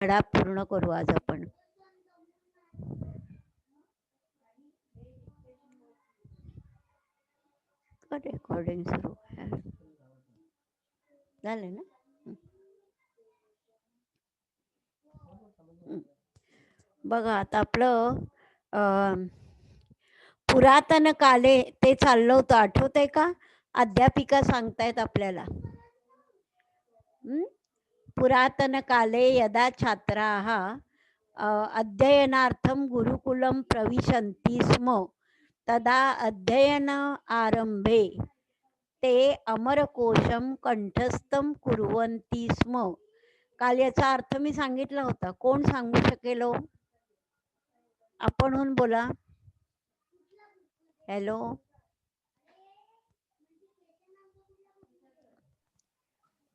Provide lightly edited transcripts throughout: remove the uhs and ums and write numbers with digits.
धडा पूर्ण करू आज आपण. रेकॉर्डिंग सुरू आहे. झालं ना? बघा आता आपलं पुरातन काले ते चाललं होतं, आठवतंय का? अध्यापिका सांगतायत आपल्याला. पुरातन काले यदा छात्राः अध्ययनार्थं गुरुकुलं प्रविशन्ति स्म तदा अध्ययन आरंभे ते अमरकोशम कंठस्थम कुर्वन्ति स्म. काल याचा अर्थ मी सांगितला होता. कोण सांगू शकेल? आपणहून बोला. हॅलो.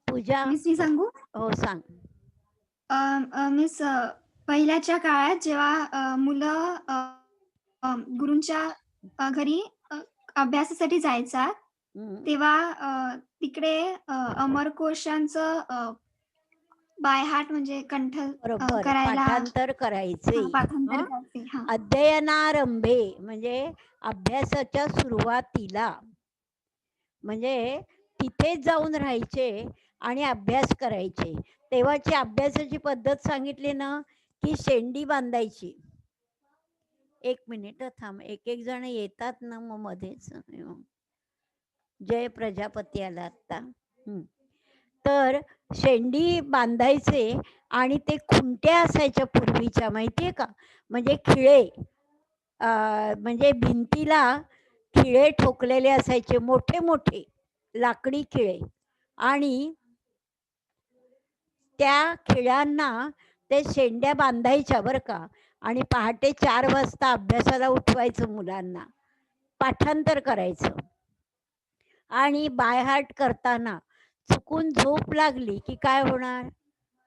पूजा. मिस मी सांगू? हो सांग. मिस पहिल्याच्या काळात जेव्हा मुलं गुरूंच्या घरी अभ्यासासाठी जायचा तेव्हा तिकडे अमरकोशांचं बाय हार्ट म्हणजे कंठ बरोबर, करायला पाठांतर करायचे. पाठांतर करायचे. अध्ययनारंभे म्हणजे अभ्यासाच्या सुरुवातीला, म्हणजे तिथेच जाऊन राहायचे आणि अभ्यास करायचे. तेव्हाची अभ्यासाची पद्धत सांगितली ना की शेंडी बांधायची. एक मिनिट थांब, एक एक जण येतात ना मग मध्येच. जय प्रजापती आला आता. तर शेंडी बांधायचे आणि ते खुंट्या असायच्या पूर्वीच्या, माहितीये का? म्हणजे खिळे, म्हणजे भिंतीला खिळे ठोकलेले असायचे, मोठे मोठे लाकडी खिळे, आणि त्या खिळ्यांना ते शेंड्या बांधायच्या बरं का. आणि पहाटे 4 वाजता अभ्यासाला उठवायचं मुलांना, पाठांतर करायचं. आणि बाय हार्ट करताना चुकून झोप लागली की काय होणार?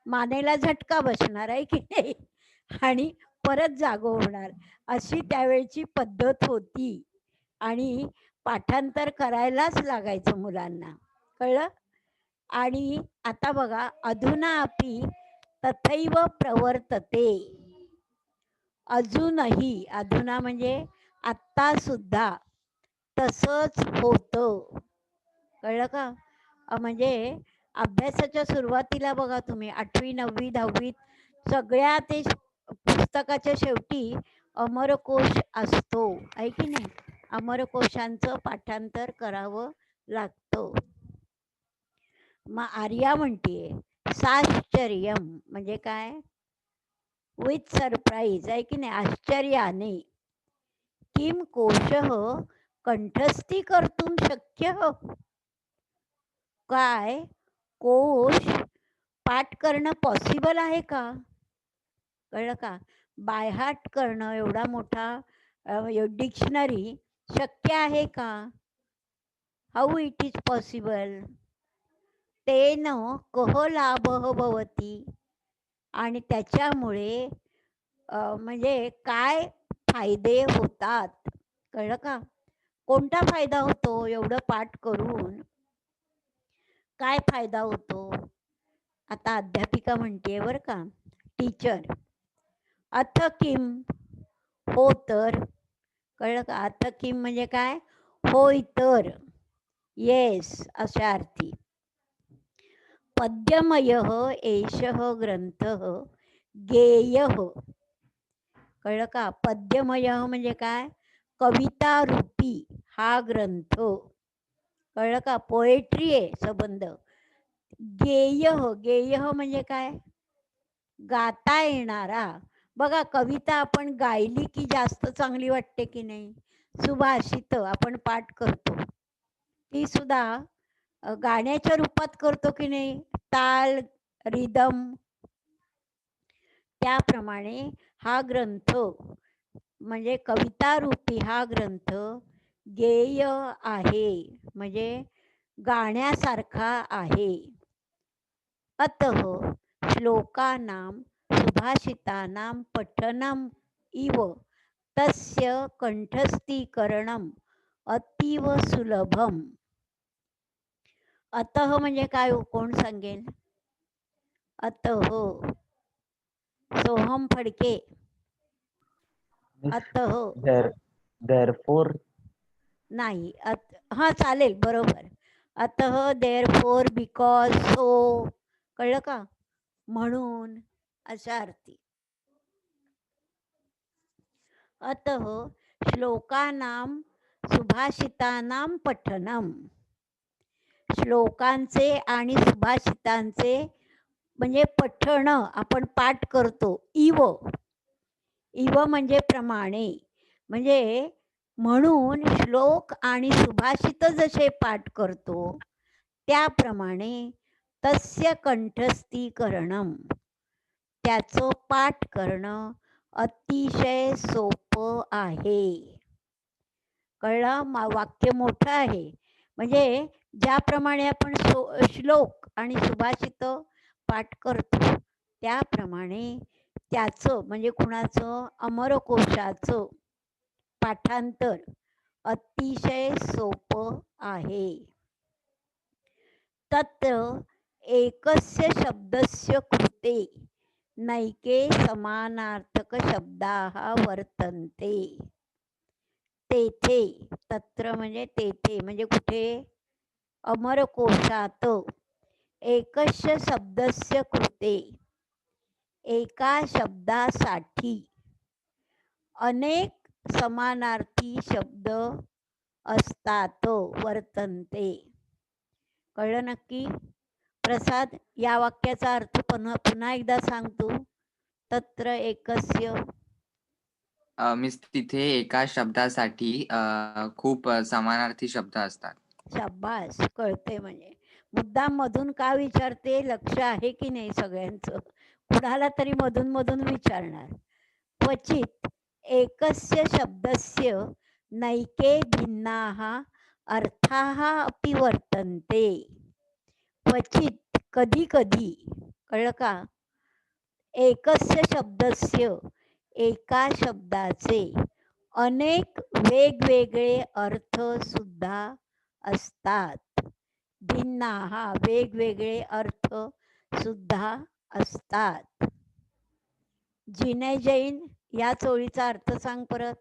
मानेला झटका बसणार आहे की नाही, आणि परत जागो होणार. अशी त्यावेळची पद्धत होती आणि पाठांतर करायलाच लागायचं मुलांना, कळलं? आणि आता बघा, अधुना अपि तथैव प्रवर्तते. अजूनही, अधुना म्हणजे आत्ता सुद्धा तसंच होतं, कळलं का? म्हणजे अभ्यासाच्या सुरुवातीला बघा तुम्ही 8वी 9वी 10वीत सगळ्या ते पुस्तकाच्या शेवटी अमरकोश असतो, आहे की नाही? अमरकोशांचं पाठांतर करावं लागतं. मग आर्या म्हणतीये साश्चर्यम म्हणजे काय? विथ सरप्राईज, आहे की नाही? आश्चर्याने. किम कोशः कंठस्थी कर्तुं शक्यः. काय कोश पाठ करणं पॉसिबल आहे का? कळलं का? बाय हार्ट करणं एवढा मोठा डिक्शनरी शक्य आहे का? How it is possible? तेन कह लाभः भवति. आणि त्याच्यामुळे म्हणजे काय फायदे होतात, कळलं का? कोणता फायदा होतो एवढं पाठ करून? काय फायदा होतो? आता अध्यापिका म्हणते बरं का, टीचर. अथ किम, हो तर. कळलं का? अथ किम म्हणजे काय? होय तर, येस अशा अर्थी. पद्यमयः एषः ग्रंथः गेयः. कळलं का? पद्यमयः म्हणजे काय? कविता रूपी हा ग्रंथ, कळलं का? पोएट्री आहे संबंध. गेयः, गेयः म्हणजे काय? गाता येणारा. बघा, कविता आपण गायली की जास्त चांगली वाटते की नाही? सुभाषित आपण पाठ करतो, ती सुद्धा गाण्याच्या रूपात करतो की नाही? ताल, रिदम. त्याप्रमाणे हा ग्रंथ म्हणजे कविता रूपी हा ग्रंथ गेय आहे, म्हणजे गाण्यासारखा आहे. अतः श्लोकानां सुभाषितानां पठनम इव तस्य कंठस्थीकरणम अतीव सुलभम. अतः म्हणजे काय? कोण सांगेल? अतः सोहम फडके. Miss, अतः therefore नाही, हा चालेल, बरोबर. अतः, देअरफोर, बिकॉज, सो, कळलं का? म्हणून अशा अर्थी. अतः श्लोकानां सुभाषितानां पठनम. श्लोकांचे आणि सुभाषितांचे म्हणजे पठण, आपण पाठ करतो. इव म्हणजे प्रमाणे, म्हणजे म्हणून श्लोक आणि सुभाषित जसे पाठ करतो त्याप्रमाणे तस्य कंठस्थीकरणम, त्याचं पाठ करणं अतिशय सोपं आहे. कळलं? वाक्य मोठं आहे. म्हणजे ज्याप्रमाणे आपण श्लोक आणि सुभाषित पाठ करतो त्याप्रमाणे त्याचं म्हणजे कुणाचं, अमरकोशाचं पाठांतर अतिशय सोपं आहे. तत्र एकस्य शब्दस्य कृते नैके समानार्थक शब्दाः वर्तन्ते. तेथे, तत्र म्हणजे तेथे, म्हणजे कुठे? अमरकोशात. एकस्य शब्दस्य कृते, एका शब्दासाठी अनेक समानार्थी शब्द असतात, वर्तन्ते. कळलं नक्की? प्रसाद, या वाक्याचा अर्थ पुन्हा एकदा सांगतो. तत्र एकस्य. मिस, तिथे एका शब्दासाठी खूप समानार्थी शब्द असतात. शाबास, कळते. म्हणजे मुद्दाम मधून का विचारते, लक्ष आहे की नाही सगळ्यांचं? कुणाला तरी मधून मधून विचारणार. क्वचित एकस्य शब्दस्य नैके भिन्नाः अर्थाः अपि वर्तन्ते. क्वचित, कधी कधी, कळलं का? एकस्य शब्दस्य, एका शब्दाचे अनेक वेगवेगळे अर्थ सुद्धा असतात. भिन्नाः, वेगवेगळे अर्थ सुद्धा असतात. जिने जैन, या चोळीचा अर्थ सांग परत.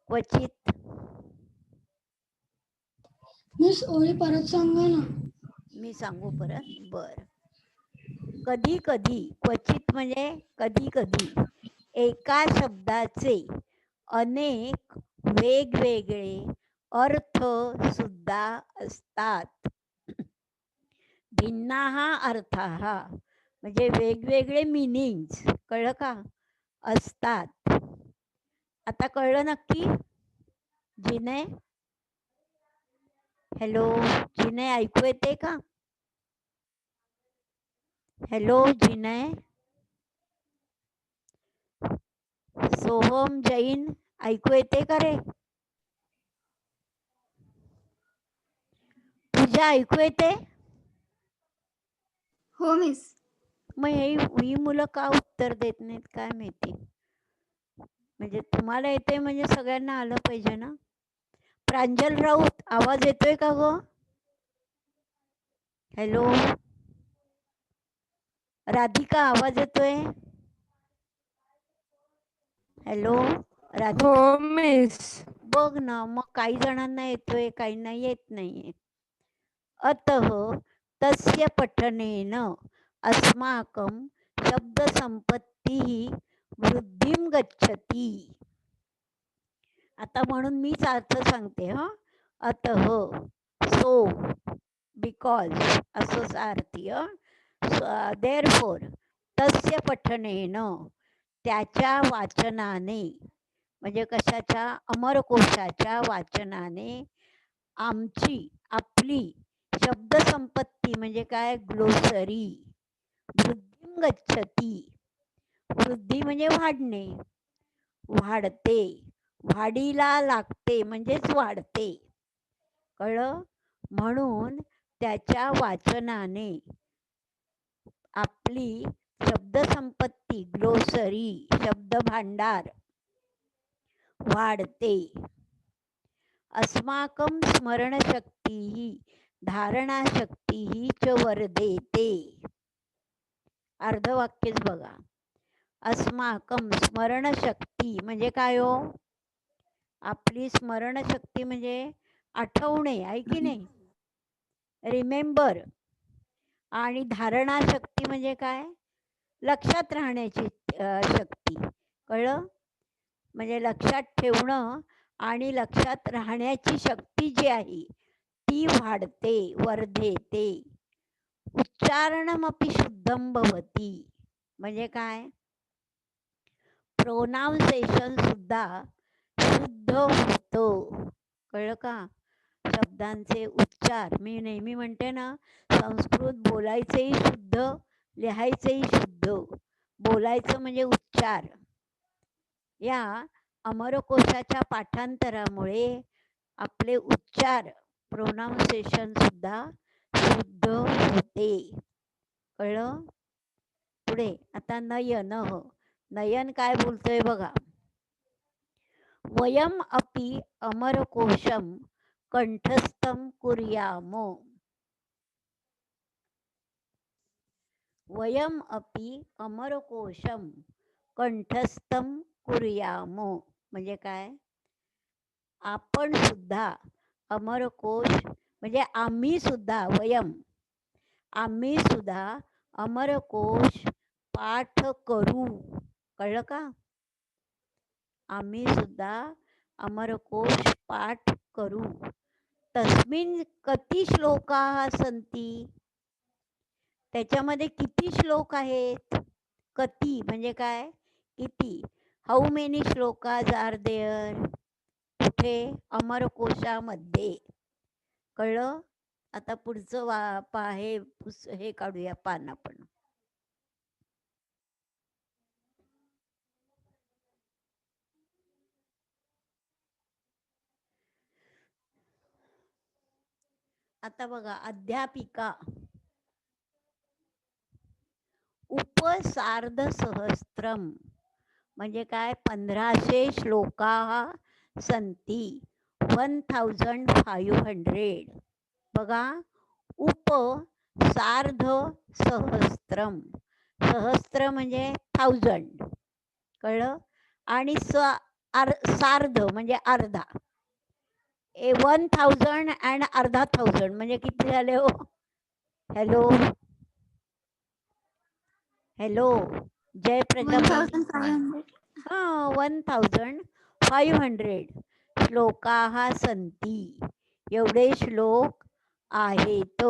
क्वचित. मिस, ओळी परत सांगा ना. मी सांगू परत? बर. कधी कधी, क्वचित म्हणजे कधी कधी, एका शब्दाचे अनेक वेगवेगळे अर्थ सुद्धा असतात. भिन्नाः अर्थाः म्हणजे वेगवेगळे मीनिंग्स, कळलं का? असतात. आता कळलं नक्की? जिने, हॅलो, जिने ऐकू येते का? हॅलो जिने. सोहम जैन, ऐकू येते का रे? तुझ्या ऐकू येते? हो मिस. मग ही मुलं का उत्तर देत नाहीत काय माहिती? म्हणजे तुम्हाला येते म्हणजे सगळ्यांना आलं पाहिजे ना. प्रांजल राऊत, आवाज येतोय का ग? हॅलो राधिका, आवाज येतोय? हॅलो राधिका. हो मिस. बघ ना, मग काही जणांना येतोय, काहींना येत नाहीये. अतः तस्य पठनेन अस्माकं शब्दसंपत्तिः वृद्धिं गच्छति. आता म्हणून मीच अर्थ सांगते हा. अतः, सो, बिकॉज, असंच अर्थी. देअरफोर, तस्य पठनेन, त्याच्या वाचनाने, म्हणजे कशाच्या? अमरकोशाच्या वाचनाने आमची, आपली शब्दसंपत्ती म्हणजे काय? ग्लोसरी वृद्धिं गच्छति. वृद्धी म्हणजे वाढणे, वाढते, वाढीला लागते म्हणजेच वाढते. कळलं? म्हणून त्याच्या वाचनाने आपली शब्दसंपत्ती, ग्लोसरी, शब्द भांडार वाढते. अस्माकं स्मरणशक्तीः धारणाशक्तीः च वर्धेते. अर्धवाक्यच बघा. अस्माकं स्मरणशक्ती म्हणजे काय हो? आपली स्मरणशक्ती म्हणजे आठवणे आहे की नाही, रिमेंबर. आणि धारणा शक्ती म्हणजे काय, लक्षात राहण्याची शक्ती. कळलं? म्हणजे लक्षात ठेवणं आणि लक्षात राहण्याची शक्ती जी आहे ती वाढते, वर्धेते. उच्चारणमपि शुद्धं भवति म्हणजे काय, प्रोनाउन्सेशन सुद्धा शुद्ध होतं. कळलं का? शब्दांचे उच्चार, मी नेहमी म्हणते ना, संस्कृत बोलायचंही शुद्ध, लिहायचंही शुद्ध. बोलायचं म्हणजे उच्चार. या अमरकोशाच्या पाठांतरामुळे आपले उच्चार, प्रोनाउन्सेशन सुद्धा शुद्ध होते. कळलं? पुढे आता नयनः. नयन काय बोलतोय बघा. वयम अपि अमरकोशम कंठस्थं कुर्याम. वयम अपि अमरकोशम कंठस्थं कुर्याम म्हणजे काय, आपण सुद्धा अमरकोश म्हणजे आम्ही सुद्धा, वयम आम्ही सुद्धा अमरकोश पाठ करू. कळलं का? आम्ही सुद्धा अमरकोश पाठ करू. तस्मिन् कति श्लोकाः सन्ति, त्याच्यामध्ये किती श्लोक आहेत. कति म्हणजे काय, किती. How many shlokas are there, कुठे, अमरकोशामध्ये. कळलं? आता पुढचं हे काढूया पान आपण. आता बघा, अध्यापिका. उपसार्धसहस्त्रम म्हणजे काय, 1500 श्लोकाः सन्ति, 1500. बघा, उप सार्ध सहस्त्रम, सहस्त्र म्हणजे 1000. कळलं? आणि सार्ध म्हणजे अर्धा. 1000 and अर्धा 1000 म्हणजे किती झाले हो? हॅलो हॅलो, जय प्रजापती. 1500. 1500 श्लोकाः सन्ति, एवढे श्लोक आहेत.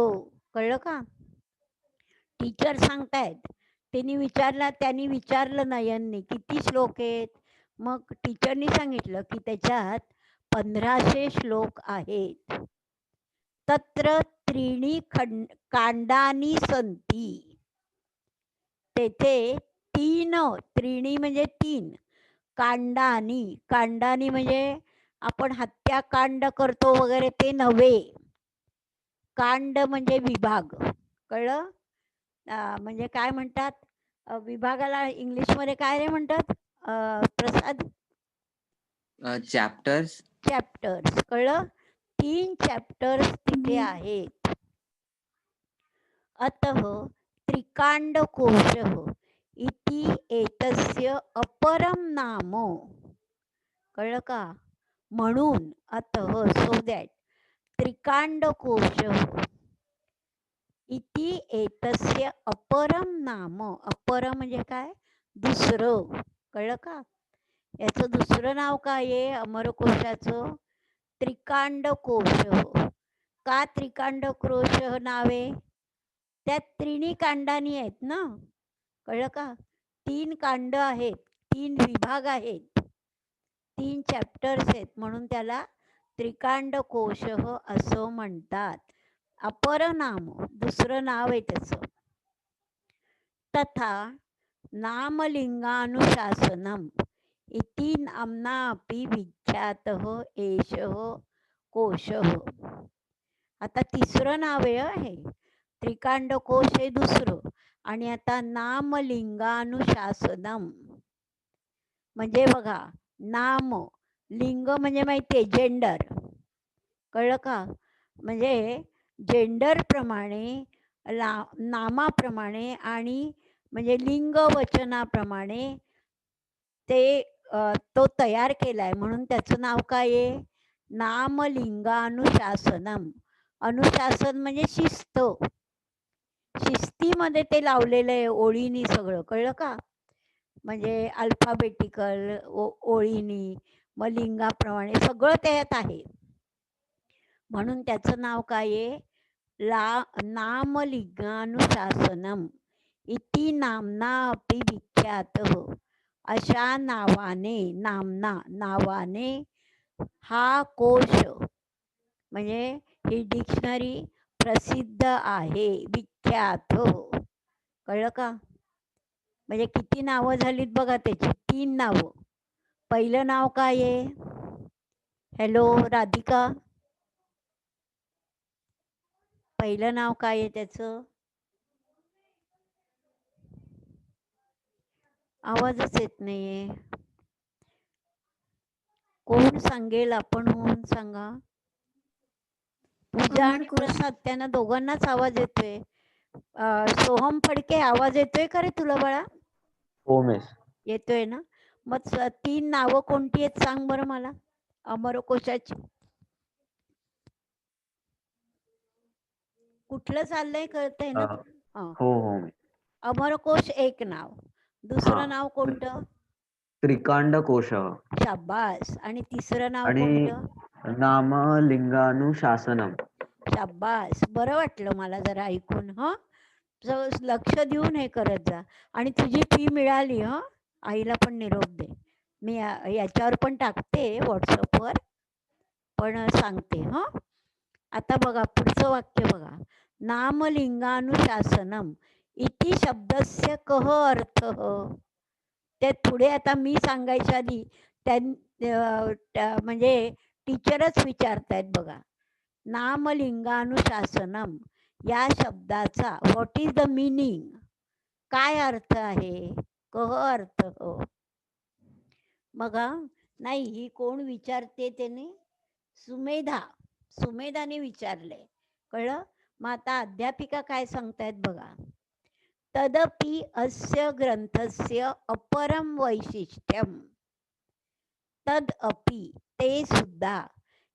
कळलं का? टीचर सांगतायत. त्यांनी विचारलं नयनने किती श्लोक आहेत. मग टीचरनी सांगितलं की त्याच्यात 1500 श्लोक आहेत. तत्र त्रीणी कांडानी सन्ति, तेथे त्रीणी म्हणजे 3, कांडानी म्हणजे आपण हत्याकांड करतो वगैरे ते नव्हे. कांड म्हणजे विभाग. कळलं? म्हणजे काय म्हणतात विभागाला इंग्लिशमध्ये काय रे म्हणतात प्रसाद? चॅप्टर्स. कळलं? 3 चॅप्टर्स तिथे आहेत. अतः त्रिकांडकोशः इति एतस्य अपरं नाम. कळलं का? म्हणून अतः सो दॅट त्रिकांडकोशः इति एतस्य अपरं नाम. अपरं म्हणजे काय, दुसरं. कळलं का? याचं दुसरं नाव काय आहे अमरकोशाचं? त्रिकांडकोशः. का त्रिकांडकोशः नाव आहे? त्यात त्रिणी कांडानी आहेत ना. कळलं का? 3 कांड आहेत, 3 विभाग आहेत, 3 चॅप्टर्स आहेत, म्हणून त्याला त्रिकांडकोशः असं म्हणतात. अपर नाम, दुसरं नाव आहे त्याचं. तथा नामलिंगानुशासनम इति नाम्ना अपि विख्यातः एषः कोशः. आता तिसरं नाव आहे त्रिकांडकोश हे दुसरं. आणि आता नामलिंगानुशासनम म्हणजे बघा, नाम लिंग म्हणजे माहिती आहे जेंडर. कळलं का? म्हणजे जेंडर प्रमाणे, नामाप्रमाणे आणि म्हणजे लिंग वचनाप्रमाणे ते तो तयार केलाय म्हणून त्याचं नाव काय आहे? नामलिंगानुशासनम. अनुशासन म्हणजे शिस्त. शिस्तीमध्ये ते लावलेलं आहे ओळीनी सगळं, कळलं का? म्हणजे अल्फाबेटिकल ओळीनी, मग लिंगाप्रमाणे सगळं त्यात आहे. म्हणून त्याचं नाव काय आहे? नामलिंगानुशासनम इति नामना अपि विख्यातः. अशा नावाने, नावाने हा कोश म्हणजे ही डिक्शनरी प्रसिद्ध आहे, विख्यात. कळलं का? म्हणजे किती नावं झालीत बघा त्याची, 3 नावं. पहिलं नाव काय आहे? हॅलो राधिका, पहिलं नाव काय आहे त्याचं? आवाजच येत नाहीये. कोण सांगेल? आपण होऊन सांगा. पूजा आणि अमरकोश. प्रसाद, त्यांना दोघांनाच आवाज येतोय. सोहम फडके, आवाज येतोय का रे तुला बाळा? हो मिस. येतोय ना? मग 3 नावं कोणती आहेत सांग बरं मला अमरकोशाची. कुठलं चाललंय कळतंय ना? हो हो मिस. अमरकोश एक नाव. दुसरं नाव कोणतं? त्रिकांड कोश शाबास. आणि तिसरं नाव आणि कोणतं? नामलिंगानुशासनम. शाबास. बरं वाटलं मला जरा ऐकून. लक्ष देऊन हे करत जा. आणि तुझी फी मिळाली. आईला पण निरोप दे. मी याच्यावर पण टाकते व्हॉट्सअपवर, पण सांगते. आता बघा पुढचं वाक्य बघा. नामलिंगानुशासनम इति शब्दस्य कः अर्थः. ते पुढे आता मी सांगायच्या आधी म्हणजे टीचरच विचारतायत बघा. नामलिंगानुशासनम या शब्दाचा व्हॉट इज द मीनिंग, काय अर्थ आहे? कह अर्थ हो. बघा, नाही ही कोण विचारते त्याने? सुमेधाने विचारले, कळलं? मग आता अध्यापिका काय सांगतायत बघा. तदपि अस्य ग्रंथस्य अपरम वैशिष्ट्यम. तदपि ते सुद्धा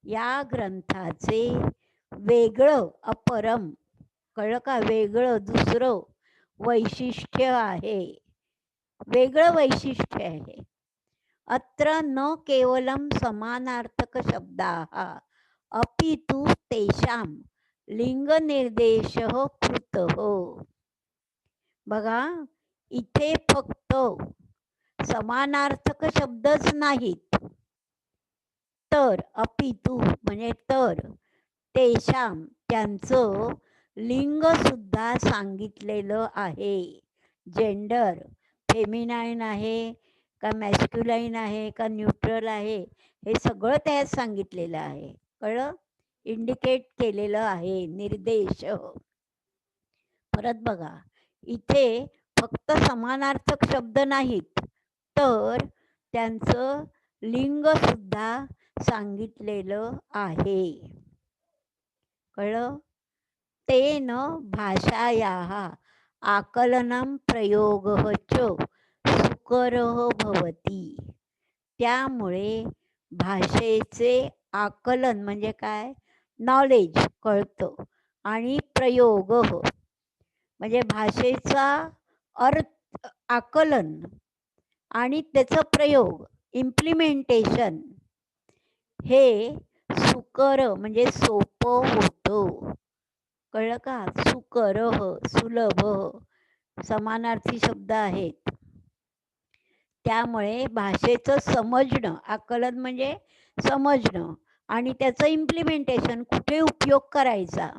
या ग्रंथाचे वेगळं, अपरम, कळलं का? वेगळं, दुसरं वैशिष्ट्य आहे. वेगळं वैशिष्ट्य आहे. अत्र न केवलम समानार्थक शब्दाः अपितु तेषां लिंगनिर्देशः कृतः. बघा, इथे फक्त समानार्थक शब्दच नाहीत, तर अपितु म्हणजे तर, तेषां त्यांचं लिंग सुद्धा सांगितलेलं आहे. जेंडर फेमिनाईन आहे का मॅस्क्युलाईन आहे का न्यूट्रल आहे, हे सगळं त्यात सांगितलेलं आहे. कळलं? इंडिकेट केलेलं आहे, निर्देश. परत बघा, इथे फक्त समानार्थक शब्द नाहीत, तर त्यांचं लिंग सुद्धा सांगितलेलं आहे. कळलं? तेन भाषायाः आकलनं प्रयोगः च सुकरः भवति. त्यामुळे भाषेचे आकलन म्हणजे काय? नॉलेज कळतं. आणि प्रयोग म्हणजे भाषेचा अर्थ, आकलन आणि त्याचं प्रयोग, इम्प्लिमेंटेशन, हे सुकर म्हणजे सोपं होतं. कळलं का? सुकरः, सुलभ, समानार्थी शब्द आहेत. त्यामुळे भाषेचं समजणं, आकलन म्हणजे समजणं, आणि त्याचं इम्प्लिमेंटेशन, कुठे उपयोग करायचा.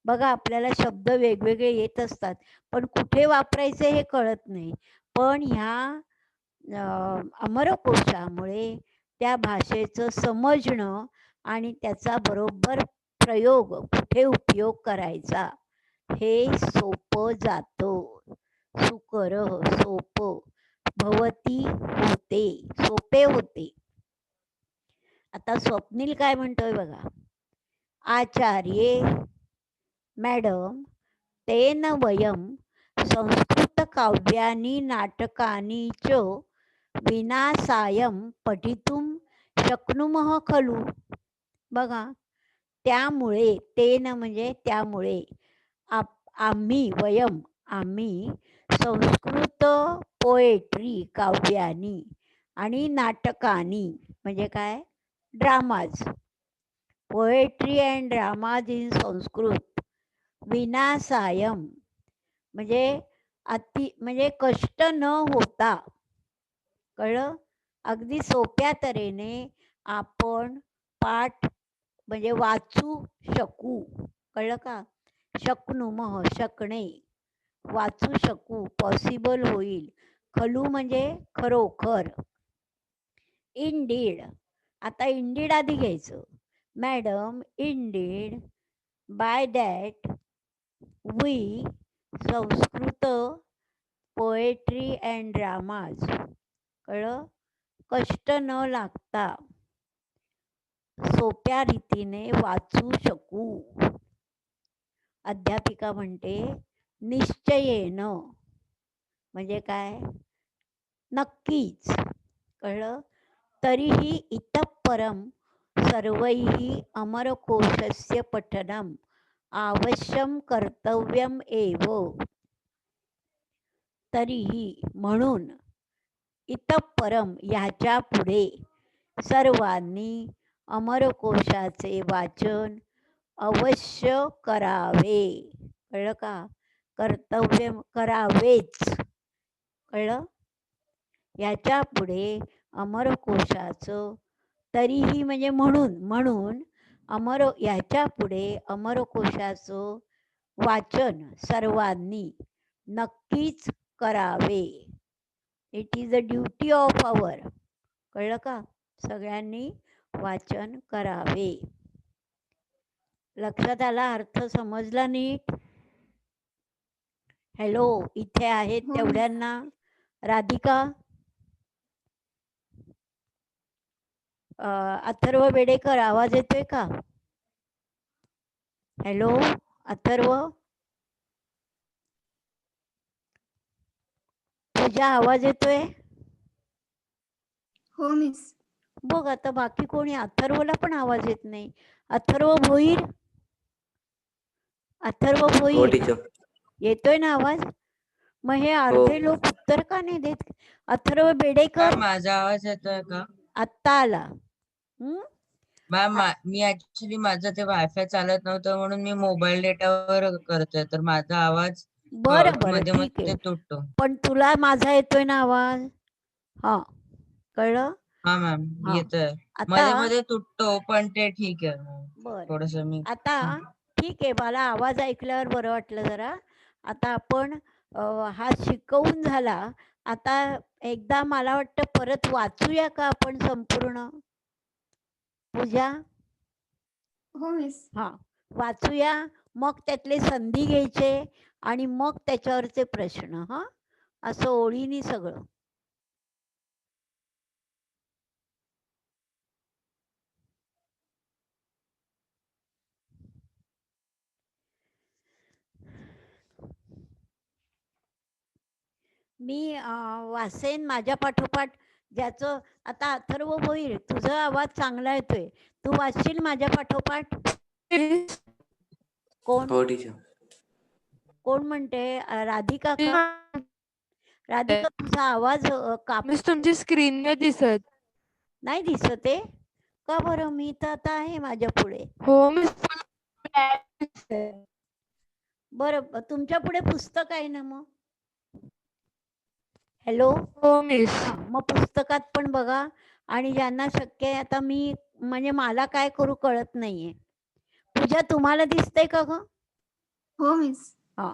बघा, आपल्याला शब्द वेगवेगळे येत असतात, पण कुठे वापरायचे हे कळत नाही. पण ह्या अमरकोशामुळे त्या भाषेचं समजणं आणि त्याचा बरोबर प्रयोग, कुठे उपयोग करायचा, हे सोपं जातं. सुकरः सोपं, भवती होते, सोपे होते. आता स्वप्नील काय म्हणतोय बघा. आचार्ये मॅडम तेन वयं संस्कृत काव्यानि नाटकानि च विना सायं पठितुं शक्नुमः खलु. बघा, त्यामुळे, तेन म्हणजे त्यामुळे, आम्ही, वयम आम्ही संस्कृत पोएट्री काव्यानी आणि नाटकानी म्हणजे काय, dramas, poetry and dramas in Sanskrit विना सायम म्हणजे म्हणजे कष्ट न होता, कळलं, अगदी सोप्या तऱ्हेने आपण पाठ म्हणजे वाचू शकू, कळलं का, शक्नुमः शकणे, वाचू शकू, पॉसिबल होईल, खलू म्हणजे खरोखर, इंडीड, आता इंडीड आधी घ्यायचं, madam indeed by that we Sanskrit poetry and dramas, कळलं, कष्ट न लागता सोप्या रीतीने वाचू शकू. अध्यापिका म्हणते निश्चयेन म्हणजे काय, नक्कीच, कळलं, तरीही इतः परम सर्वैः अमरकोशस्य पठनम आवश्यम कर्तव्यम एव. तरीही म्हणून, इतः परम ह्याच्या पुढे, सर्वांनी अमरकोशाचे वाचन अवश्य करावे, कळलं का, कर्तव्य करावेच, कळलं, याच्या पुढे अमरकोशाचं, तरीही म्हणजे म्हणून ह्याच्या पुढे अमरकोशाचं वाचन सर्वांनी नक्कीच करावे. It is a duty of our, कळलं का, सगळ्यांनी वाचन करावे. लक्षात आला, अर्थ समजला नीट. हॅलो, इथे आहेत हो. तेवढ्यांना. राधिका, अथर्व बेडेकर, आवाज येतोय का? हॅलो अथर्व, तुझा आवाज येतोय? हो मिस. बघ आता बाकी कोणी, अथर्वला पण आवाज येत नाही. अथर्व भोईर, अथर्व हो भोईर, टीचर. येतोय ना आवाज? मग हे अर्धे लोक उत्तर का नाही देत? अथर्व बेडेकर, माझा आवाज येतोय का? आत्ता आला. मॅम मी ऍक्च्युली माझं ते वायफाय चालत नव्हतं म्हणून मी मोबाईल डेटावर करतोय, तर माझा आवाज बरं बरं, मध्ये ठीक मध्ये आहे, तुटतो. पण तुला माझा येतोय ना आवाज? हा, कळलं? हा मॅम, हा. येतोय. आता मध्ये मध्ये तुटतो पण ते ठीक आहे. बर, थोडस मी आता ठीक आहे, मला आवाज ऐकल्यावर बरं वाटलं जरा. आता आपण हा शिकवून झाला. आता एकदा मला वाटतं परत वाचूया का आपण संपूर्ण? पूजा, हो मिस. हा, वाचूया, मग त्यातले संधी घ्यायचे आणि मग त्याच्यावरचे प्रश्न. हा, असं ओळीने सगळं. मी वाचेन माझ्या पाठोपाठ, ज्याचं आता अथर्व होईल, तुझा आवाज चांगला येतोय, तू वाचशील माझ्या पाठोपाठ? कोण हो टीचर. कोण म्हणते? राधिका का? राधिका, तुझा आवाज मिस तुमची स्क्रीन नाही दिसत. नाही दिसत आहे का बरं? मी तर आता आहे माझ्या पुढे. हो मिस. बरं, तुमच्या पुढे पुस्तक आहे ना मग? हॅलो, हो मिस. मग पुस्तकात पण बघा. आणि ज्यांना शक्य आहे, आता मी म्हणजे मला काय करू कळत नाहीये. पूजा, तुम्हाला दिसतंय का ग? हो मिस. हा,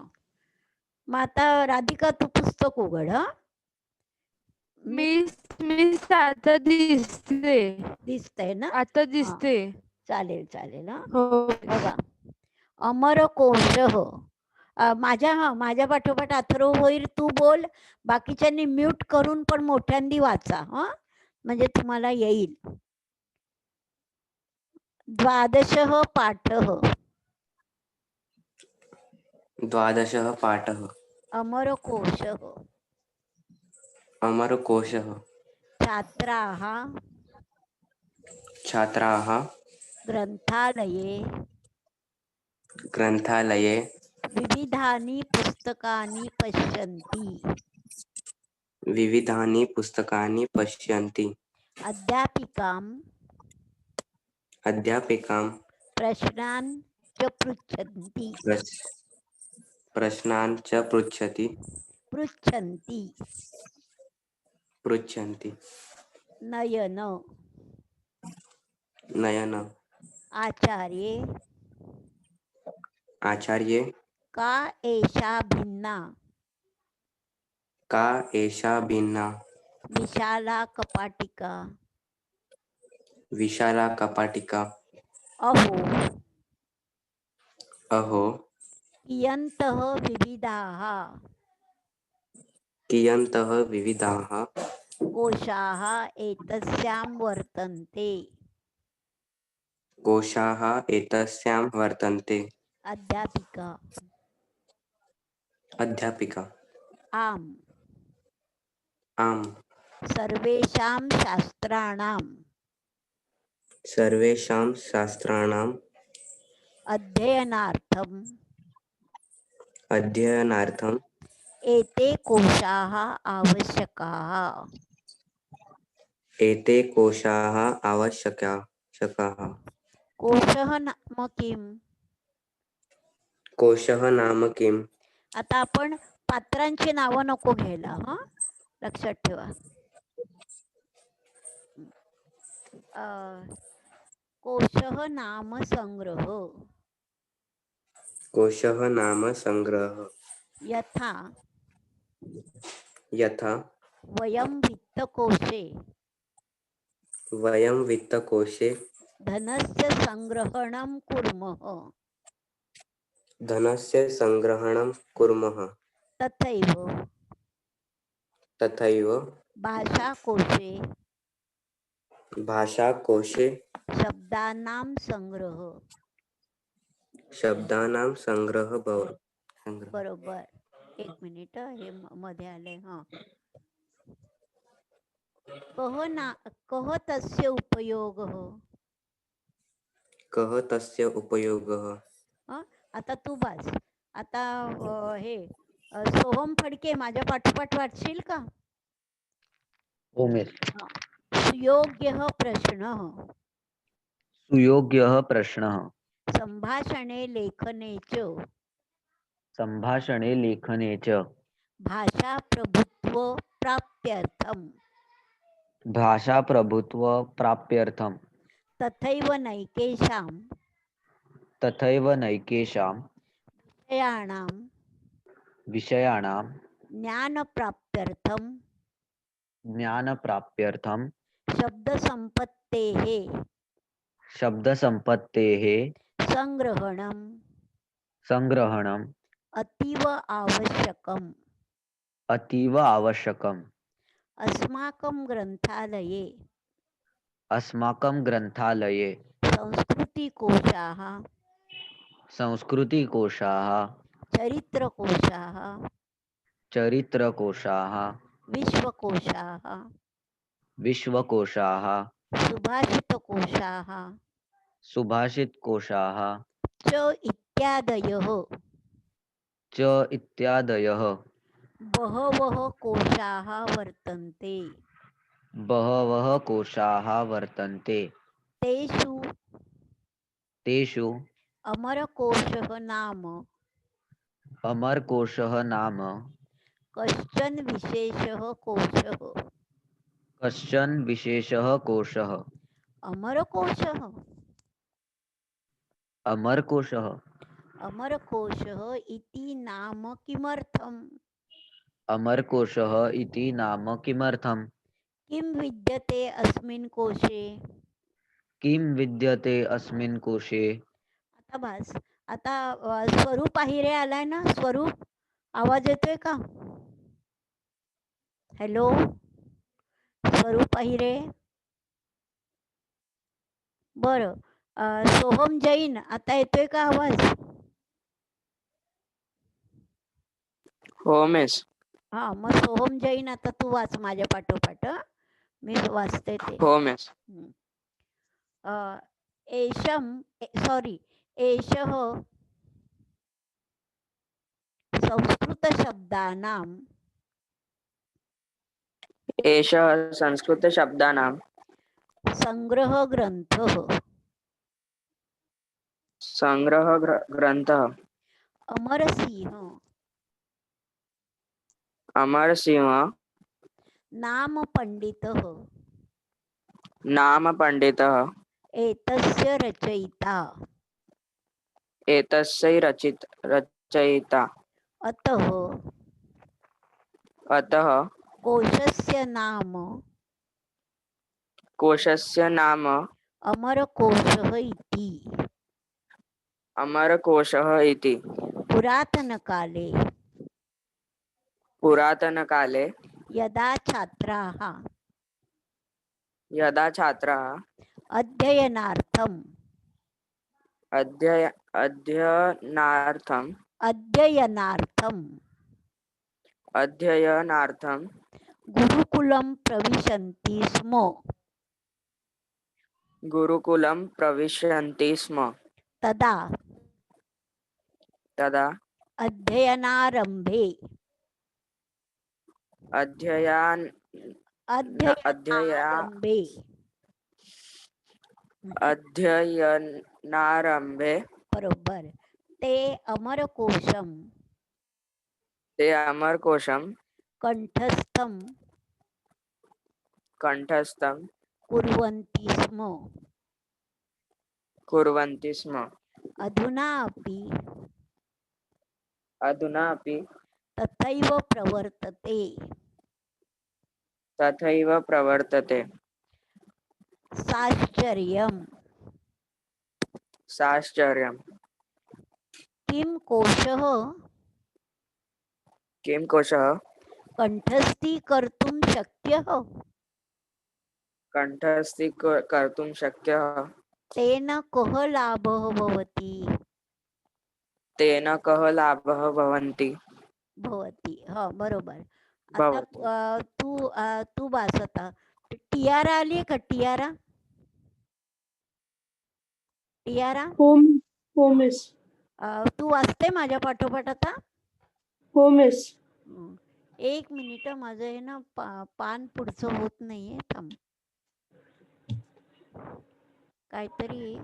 मग आता राधिका तू पुस्तक उघड. हा, मिस मिस आता दिसते. दिसतंय ना? आता दिसते. चालेल चालेल. हा, हो बघा, अमरकोश. माझ्या पाठोपाठ अथर्व होईल, तू बोल, बाकीच्यांनी म्यूट करून पण मोठ्यांदी वाचा. हा, म्हणजे तुम्हाला येईल. द्वादशः पाठः. द्वादशः पाठः. अमरकोशः. अमरकोशः. छात्राः छात्राः ग्रंथालये ग्रंथालये विविधानि पुस्तकानि पश्यन्ति. विविधानि पुस्तकानि पश्यन्ति. अध्यापिकाम् अध्यापिकां प्रश्नान् च पृच्छन्ति. प्रश्नान् च पृच्छन्ति. नयन नयन आचार्ये का एषा भिन्ना का एषा भिन्ना विशाला कपाटिका. विशाला कपाटिका. अहो अहो कियन्तः विविधाः कियन्तः विविधाः कोशाः एतस्यां वर्तन्ते. कोशाः एतस्यां वर्तन्ते. अध्यापिका अध्यापिका आम् आम् सर्वेषां शास्त्राणाम् अध्ययनार्थम् एते कोशाः आवश्यकाः. कोशः नाम किम्? कोशः नाम किम्? आता आपण पात्रांची नावं नको घ्यायला, हा लक्षात ठेवा. कोशः नाम संग्रह. कोशः नाम संग्रह. यथा वयं वित्तकोशे धनस्य संग्रहणं कुर्मः. तथैव भाषाकोशे शब्दानां संग्रह बरोबर. एक मिनिट, हे मध्ये आले. हा कः तस्य उपयोगः. आता तू बस. आता हे सोहम फडके माझ्या पाठोपाठ वाचशील का? हो मिस. सुयोग्यः प्रश्नः संभाषणे लेखने च भाषाप्रभुत्व प्राप्त्यर्थं तथैव नैकेषां विषयाणां ज्ञानप्राप्त्यर्थं शब्दसम्पत्तेः संग्रहणम् अतीव आवश्यकम्. अस्माकं ग्रंथालये संस्कृतिकोशाः चरित्रकोशाः विश्वकोशाः सुभाषितकोशाः च इत्यादयः बहवः कोशाः वर्तन्ते. तेषु अमरकोशः नाम कश्चन विशेषः कोशः. अमरकोशः इति नाम किमर्थम्? किं विद्यते अस्मिन् कोशे? आता बस. आता स्वरूप आहिरे आलाय ना. स्वरूप, आवाज येतोय का? हॅलो स्वरूप आहिरे. बरं. सोहम जैन, आता येतोय का आवाज? हो मिस. हा, मग सोहम जैन आता तू वाच माझ्या पाठोपाठ. मी वाचते ते. हो मिस. सॉरी, एषः संस्कृत शब्दानां एषः संस्कृतशब्दानां संग्रह ग्रंथः ग्रंथः अमरसिंह अमरसिंह नाम पंडितः नाम पंडितः एतस्य रचयिता एतस्य रचयिता अतः अतः कोशस्य नाम अमरकोशः इति. अमरकोशः इति. पुरातनकाले यदा छात्राः अध्ययनार्थम् गुरुकुलं प्रविशन्ति स्म तदा अध्ययनारम्भे बरोबर ते अमरकोशं कंठस्थं कुर्वन्ति स्म. अधुनापि तथैव प्रवर्तते. साश्चर्यम्. किं कोशः कंठस्थीकर्तुं शक्यः तेन कः लाभः भवति. हा बरोबर. आता तू वाच आता. टियारा आली का? टियारा हो मिस. तू वाचते माझ्या पाठोपाठ आता. हो मिस. एक मिनिट, माझं आहे ना पान पुढचं होत नाहीये. थांब, काहीतरी.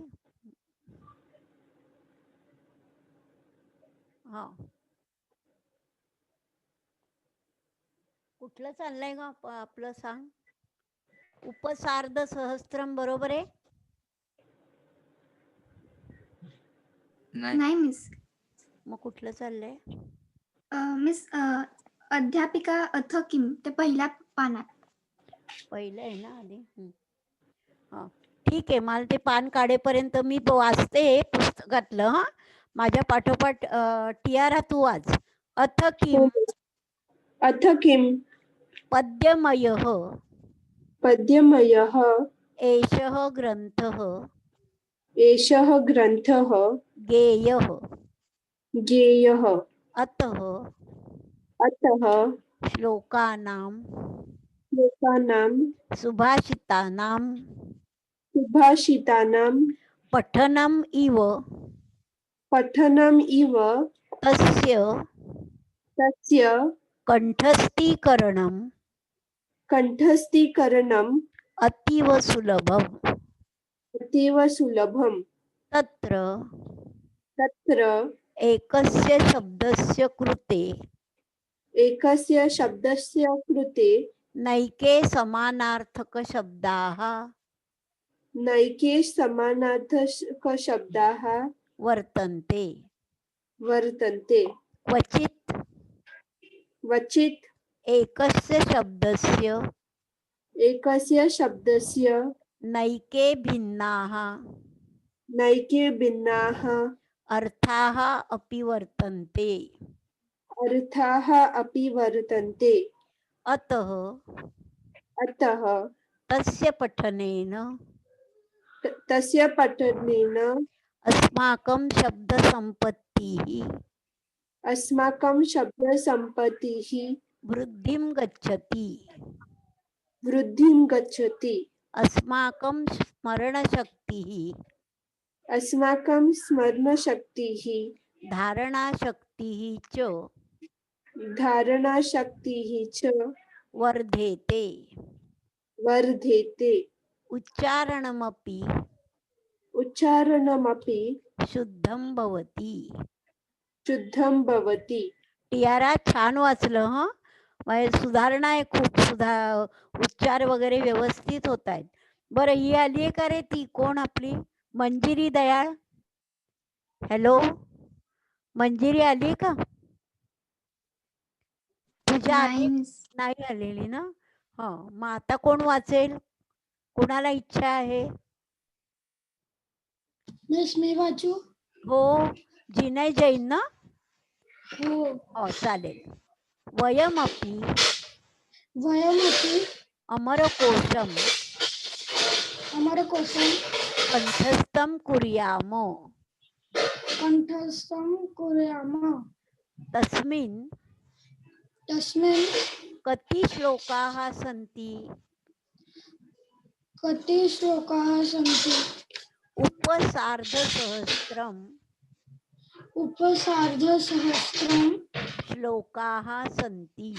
हा, कुठलं चाललंय ग आपलं? सांग. उपसार्ध सहस्त्रम बरोबर आहे? नाही मिस. मग कुठलं चाललंय? मिस अध्यापिका अथ किम ते पहिल्या पानात. पहिलं आहे ना आधी. हा ठीक आहे, मला ते पान काढेपर्यंत मी वाचते पुस्तकातलं. हा, माझ्या पाठोपाठ टियारा तू वाच. अथ किम पद्यमयः एषः ग्रंथः गेयः अतः श्लोकानां सुभाषितानां पठनम् इव तस्य कंठस्थीकरणम् अतीव सुलभम्. तत्र एकस्य शब्दस्य कृते नैके समानार्थक शब्दाः वर्तन्ते. क्वचित् एकस्य शब्दस्य नैके भिन्नाः अर्थाः अपि वर्तन्ते. अतः तस्य पठनेन अस्माकं शब्दसम्पत्तिः वृद्धिं गच्छति. वृद्धिं गच्छति अस्माकं स्मरणशक्तिः अस्माकं स्मरणशक्तिः धारणाशक्तिः च धारणाशक्तिः च वर्धेते वर्धेते उच्चारणमपि उच्चारणमपि शुद्धं भवति. शुद्धं भवति. टियारा छान वाचलं हं. म्हणजे सुधारणा आहे खूप. उच्चार वगैरे व्यवस्थित होत आहेत. बरं, ही आली आहे का रे? ती कोण आपली मंजिरी दयाळ? हॅलो, मंजिरी आली का? तुझ्या नाही आली मिस. नाही आलेली ना? मग आता कोण वाचेल? कुणाला इच्छा आहे? मिस मी वाचू? हो, जिनय जैन ना? हो. चालेल. वयमपि वयमपि अमरकोशम अमरकोशं कंठस्थं कुर्याम कंठस्थं कुर्याम तस्मिन् तस्मिन् कति श्लोकाः सन्ति? कति श्लोकाः सन्ति? उपसार्धसहस्रं उपसार्धसहस्रं श्लोकाः सन्ति.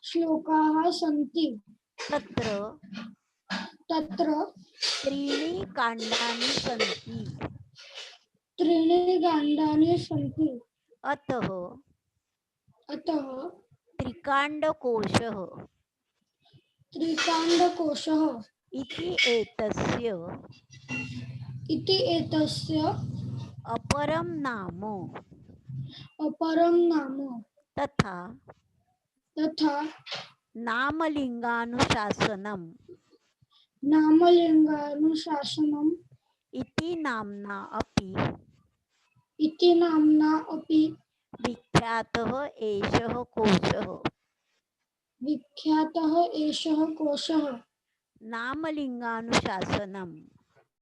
श्लोकाः सन्ति. तत्र तत्र त्रीणि काण्डानि सन्ति. त्रीणि काण्डानि सन्ति. अतः अतः त्रिकाण्डकोशः त्रिकाण्डकोशः इति एतस्य अपरं नाम तथा नामलिङ्गानुशासनम् नामलिङ्गानुशासनम् इति नाम्ना अपि विख्यातः एषः कोशः. विख्यातः एषः कोशः. नामलिङ्गानुशासनम्